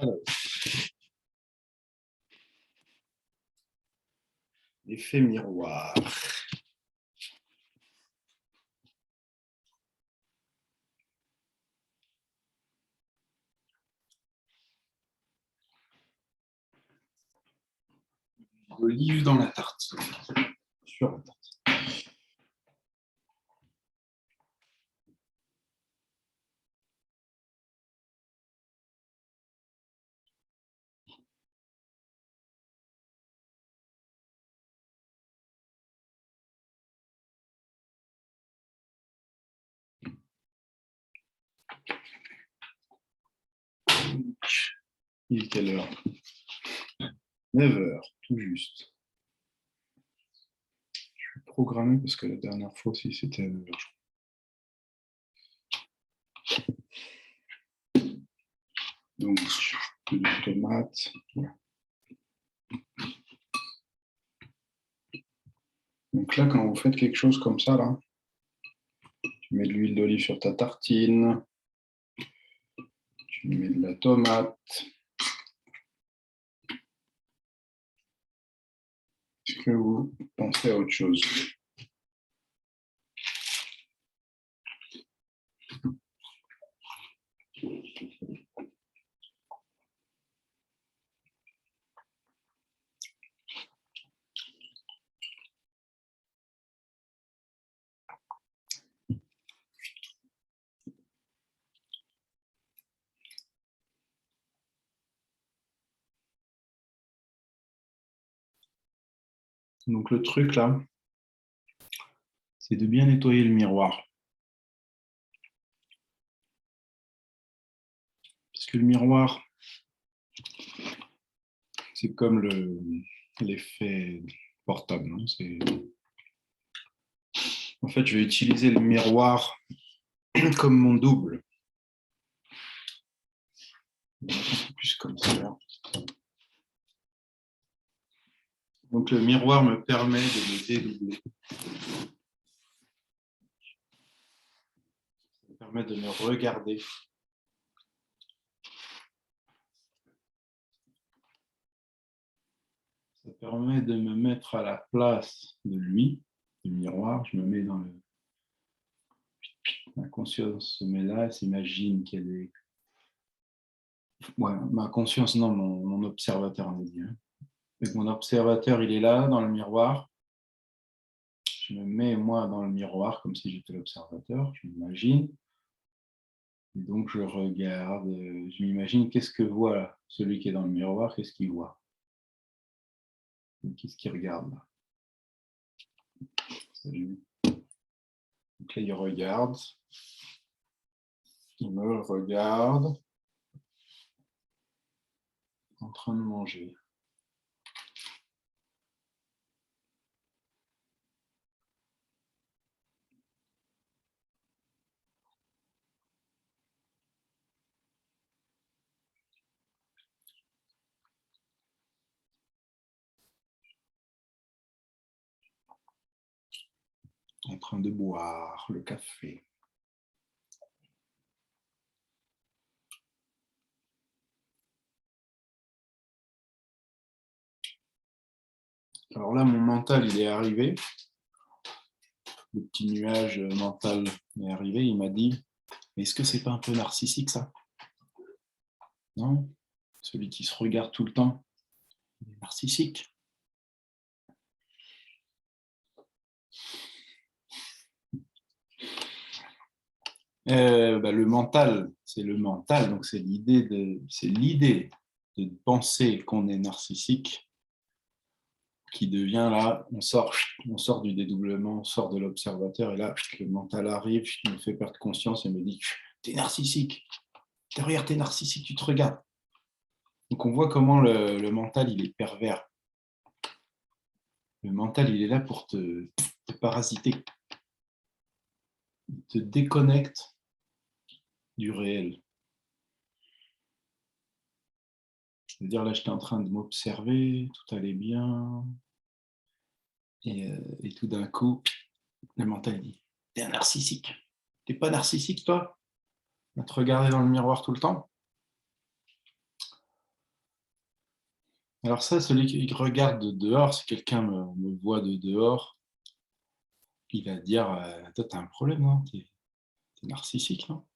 Alors, l'effet miroir. L'olive dans la tarte. Sur la tarte. Il est quelle heure? 9 heures, tout juste. Je suis programmé parce que la dernière fois aussi, c'était à 9 heures. Donc, de tomates. Voilà. Donc là, quand vous faites quelque chose comme ça, là, tu mets de l'huile d'olive sur ta tartine, tu mets de la tomate. Est-ce que vous pensez à autre chose? Donc le truc là, c'est de bien nettoyer le miroir. Parce que le miroir, c'est comme l'effet portable. En fait, je vais utiliser le miroir comme mon double. Plus comme ça. Donc le miroir me permet de me dédoubler. Ça me permet de me regarder. Ça permet de me mettre à la place de lui, du miroir. Je me mets dans le... Ma conscience se met là, elle s'imagine qu'il y a des... Ouais, ma conscience, non, mon observateur, on va dire. Donc, mon observateur, il est là, dans le miroir. Je me mets, moi, dans le miroir, comme si j'étais l'observateur, je m'imagine. Et donc, je regarde, je m'imagine qu'est-ce que voit celui qui est dans le miroir, qu'est-ce qu'il voit. Qu'est-ce qu'il regarde là? Salut. Donc là, il regarde. Il me regarde. En train de manger. En train de boire le café. Alors là, mon mental, il est arrivé. Le petit nuage mental est arrivé. Il m'a dit, est-ce que c'est pas un peu narcissique, ça? Non? Celui qui se regarde tout le temps, il est narcissique. Le mental, c'est le mental, donc c'est l'idée de penser qu'on est narcissique qui devient là, on sort du dédoublement, on sort de l'observateur, et là, le mental arrive, il me fait perdre conscience et me dit, t'es narcissique, derrière t'es narcissique, tu te regardes. Donc on voit comment le mental, il est pervers. Le mental, il est là pour te parasiter. Il te déconnecte du réel. C'est-à-dire, là, j'étais en train de m'observer, tout allait bien, et tout d'un coup, le mental dit, t'es un narcissique. T'es pas narcissique, toi? À te regarder dans le miroir tout le temps? Alors ça, celui qui regarde de dehors, si quelqu'un me voit de dehors, il va dire toi, tu as un problème, non? Tu es narcissique, non?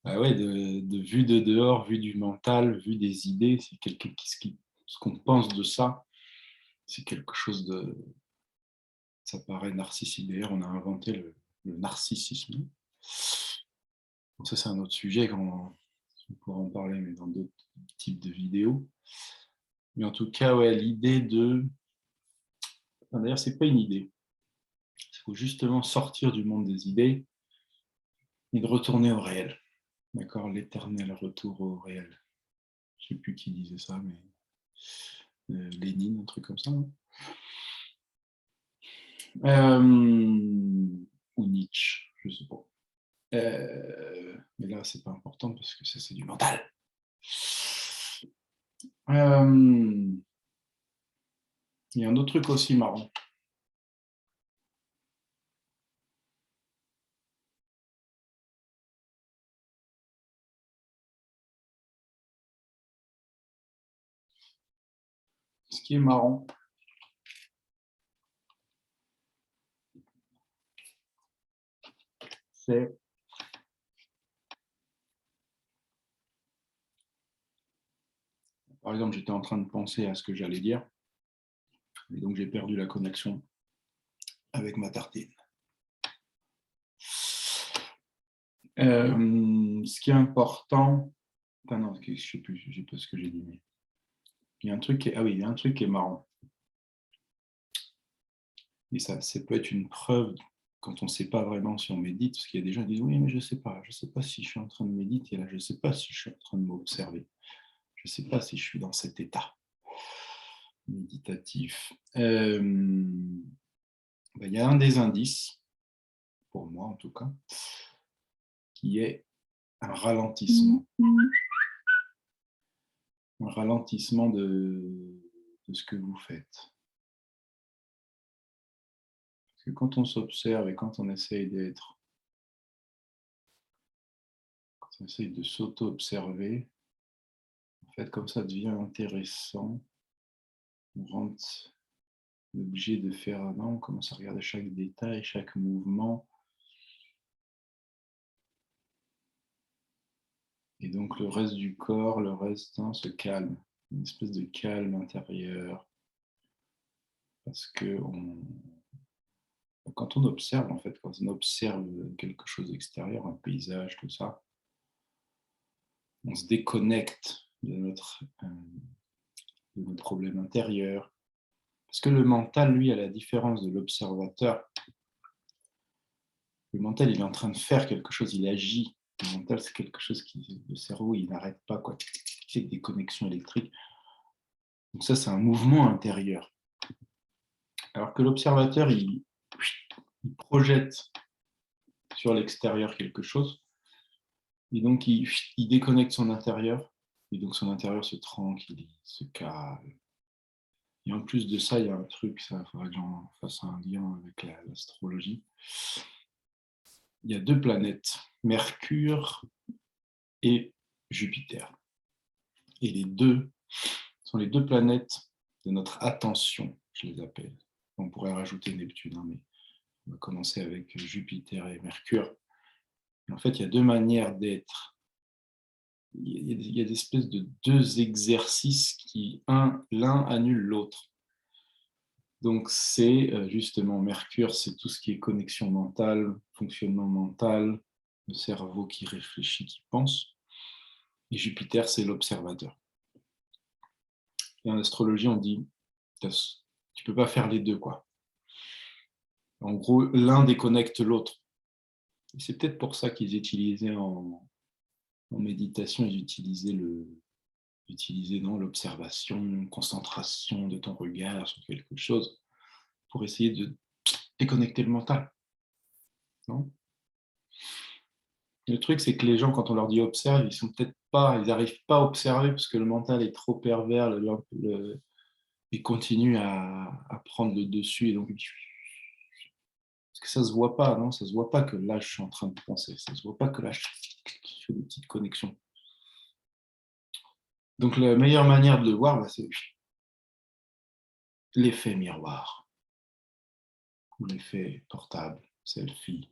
Ah ouais, de vue de dehors, vue du mental, vue des idées, c'est quelque ce qu'on pense de ça, c'est quelque chose de ça paraît narcissique. D'ailleurs, on a inventé le narcissisme. Donc ça, c'est un autre sujet, quand on pourra en parler, mais dans d'autres types de vidéos. Mais en tout cas, ouais, l'idée de enfin, d'ailleurs, c'est pas une idée. Il faut justement sortir du monde des idées et de retourner au réel. D'accord? L'éternel retour au réel. Je sais plus qui disait ça, mais Lénine, un truc comme ça. Non ou Nietzsche, je sais pas. Mais là, c'est pas important parce que ça, c'est du mental. Il y a un autre truc aussi marrant. Ce qui est marrant, c'est, par exemple, j'étais en train de penser à ce que j'allais dire, et donc j'ai perdu la connexion avec ma tartine. Ce qui est important, enfin non, je ne sais plus, je sais pas ce que j'ai dit, mais il y a un truc qui est, ah oui, il y a un truc qui est marrant. Et ça peut être une preuve quand on ne sait pas vraiment si on médite, parce qu'il y a des gens qui disent oui, mais je ne sais pas si je suis en train de méditer, là, je ne sais pas si je suis en train de m'observer, je ne sais pas si je suis dans cet état méditatif. Il y a un des indices, pour moi en tout cas, qui est un ralentissement. Un ralentissement de ce que vous faites. Parce que quand on s'observe et quand on essaye quand on essaye de s'auto-observer, en fait, comme ça devient intéressant, on rentre obligé de faire un an, on commence à regarder chaque détail, chaque mouvement. Et donc le reste du corps, le reste se calme, une espèce de calme intérieur. Parce que quand on observe, en fait, quand on observe quelque chose d'extérieur, un paysage, tout ça, on se déconnecte de nos problèmes intérieurs. Parce que le mental, lui, à la différence de l'observateur, le mental, il est en train de faire quelque chose, il agit. Le mental, c'est quelque chose qui, le cerveau, il n'arrête pas, quoi. C'est des connexions électriques. Donc ça, c'est un mouvement intérieur. Alors que l'observateur, il projette sur l'extérieur quelque chose, et donc il déconnecte son intérieur, et donc son intérieur se tranquillise, se calme. Et en plus de ça, il y a un truc, ça, il faudrait que j'en fasse un lien avec l'astrologie. Il y a deux planètes, Mercure et Jupiter. Et les deux sont les deux planètes de notre attention, je les appelle. On pourrait rajouter Neptune, hein, mais on va commencer avec Jupiter et Mercure. Et en fait, il y a deux manières d'être. Il y a des espèces de deux exercices qui, l'un annule l'autre. Donc, c'est justement Mercure, c'est tout ce qui est connexion mentale, fonctionnement mental, le cerveau qui réfléchit, qui pense. Et Jupiter, c'est l'observateur. Et en astrologie, on dit, tu ne peux pas faire les deux, quoi. En gros, l'un déconnecte l'autre. Et c'est peut-être pour ça qu'ils utilisaient en méditation, ils utilisaient l'observation, concentration de ton regard sur quelque chose pour essayer de déconnecter le mental. Non? Le truc, c'est que les gens, quand on leur dit observe, ils n'arrivent pas à observer parce que le mental est trop pervers, il continue à prendre le dessus et donc parce que ça se voit pas, non? Ça se voit pas que là je suis en train de penser, ça se voit pas que là je fais des petites connexions. Donc, la meilleure manière de le voir, c'est l'effet miroir ou l'effet portable, selfie.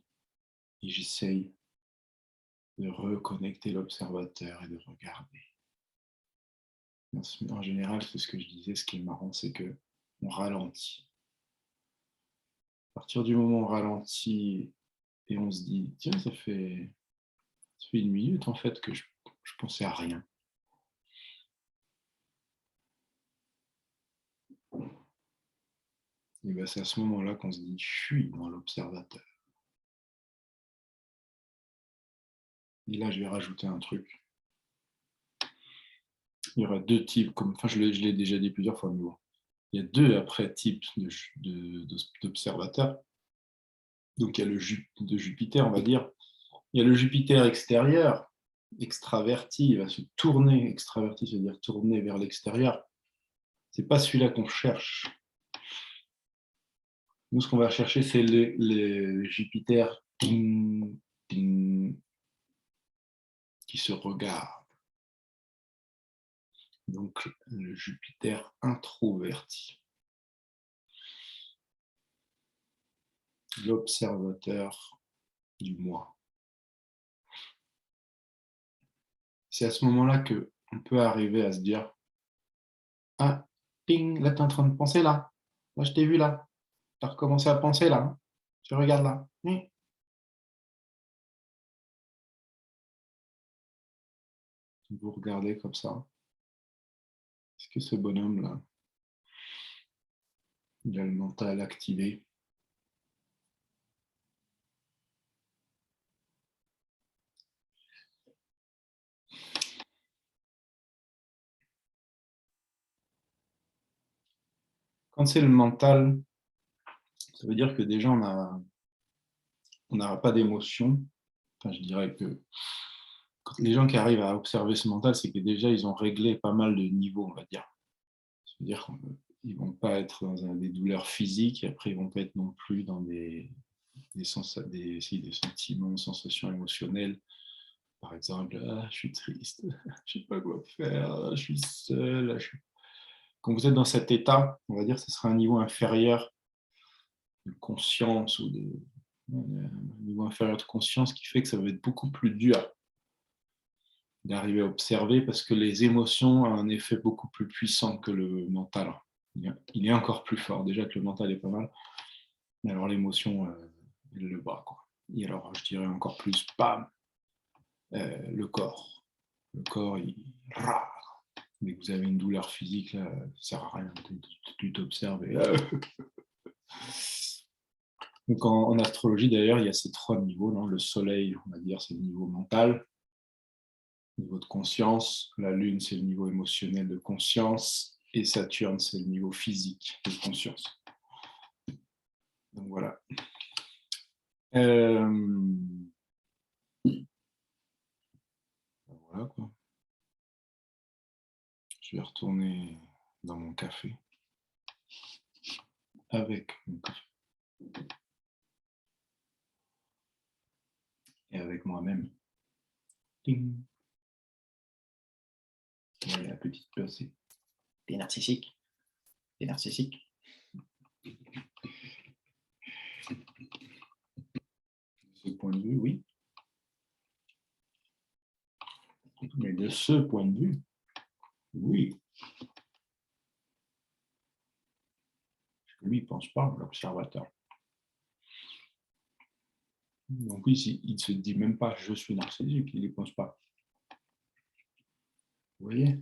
Et j'essaye de reconnecter l'observateur et de regarder. En général, c'est ce que je disais, ce qui est marrant, c'est qu'on ralentit. À partir du moment où on ralentit et on se dit, tiens, ça fait 1 minute en fait que je pensais à rien. Et ben, c'est à ce moment-là qu'on se dit, je suis dans l'observateur. Et là, je vais rajouter un truc. Il y aura 2 types, enfin je l'ai déjà dit plusieurs fois, mais bon. Il y a 2 après types d'observateurs. Donc il y a le de Jupiter, on va dire. Il y a le Jupiter extérieur, extraverti, il va se tourner, extraverti, c'est-à-dire tourner vers l'extérieur. C'est pas celui-là qu'on cherche. Nous, ce qu'on va chercher, c'est les Jupiter qui se regardent. Donc, le Jupiter introverti. L'observateur du moi. C'est à ce moment-là qu'on peut arriver à se dire « Ah, ping, là, tu es en train de penser là. Là, je t'ai vu là. Tu as recommencé à penser là. Hein. Tu regardes là. Oui. » Vous regardez comme ça. Est-ce que ce bonhomme-là, il a le mental activé? Quand c'est le mental, ça veut dire que déjà, on n'a pas d'émotion. Enfin, je dirais que les gens qui arrivent à observer ce mental, c'est que déjà, ils ont réglé pas mal de niveaux, on va dire. C'est-à-dire qu'ils ne vont pas être dans des douleurs physiques, et après, ils ne vont pas être non plus dans des sentiments, sensations émotionnelles. Par exemple, je suis triste, je ne sais pas quoi faire, je suis seul. Quand vous êtes dans cet état, on va dire que ce sera un niveau inférieur de conscience ou un niveau inférieur de conscience qui fait que ça va être beaucoup plus dur d'arriver à observer parce que les émotions ont un effet beaucoup plus puissant que le mental. Il est encore plus fort. Déjà que le mental est pas mal, mais alors l'émotion, il le bat. Quoi. Et alors, je dirais encore plus, bam, le corps. Le corps, il... Dès que vous avez une douleur physique, là, ça ne sert à rien. Tu t'observes et... Donc en astrologie, d'ailleurs, il y a ces 3 niveaux. Non, le soleil, on va dire, c'est le niveau mental, le niveau de conscience. La lune, c'est le niveau émotionnel de conscience. Et Saturne, c'est le niveau physique de conscience. Donc voilà. Voilà quoi. Je vais retourner dans mon café. Avec mon café. Et avec moi-même. Ding. Et la petite pensée. T'es narcissique. T'es narcissique. De ce point de vue, oui. Mais de ce point de vue, oui. Parce que lui, il ne pense pas, l'observateur. Donc oui, il ne se dit même pas « je suis narcissique », il n'y pense pas. Vous voyez ?